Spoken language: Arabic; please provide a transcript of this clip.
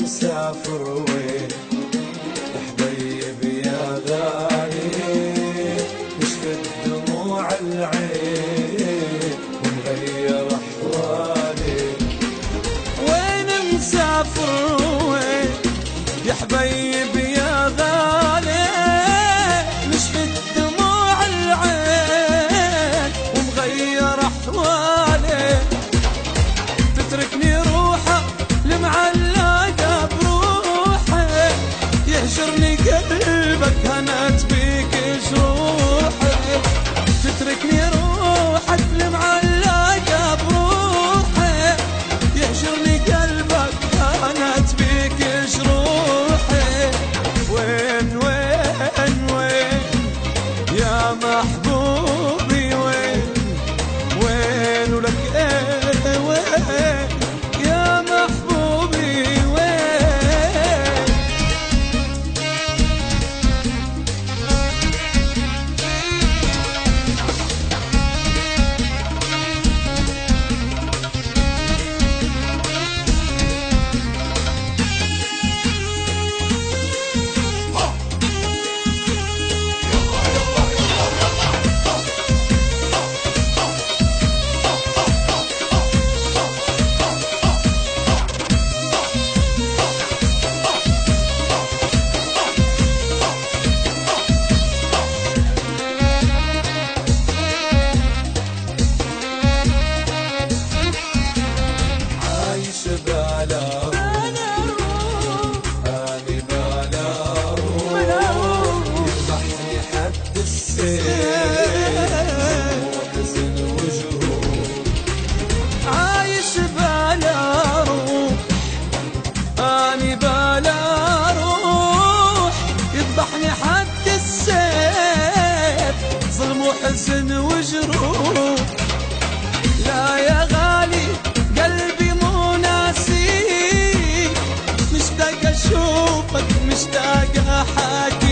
مسافر وين يا حبيبي يا غالي، نشفت دموع العين ونغير احوالي. وين مسافر وين يا حبيبي يا غالي، نشفت دموع العين ومغير احوالي. تتركني روحه لمعلقه بروحي، يهجرني قلبك هنت بيك جروحي. تتركني روحك لمعلقه بروحي، يهجرني قلبك هنت بيك جروحي. وين وين وين يا محبوبي، وين وين ولك ايه وين يا محبوبي وين. عايش بلا روح أني بلا روح، يذبحني حد السيف ظلم وحزن وجروح. لا يا غالي قلبي مو ناسيك، مشتاق أشوفك مشتاق أحاكيك.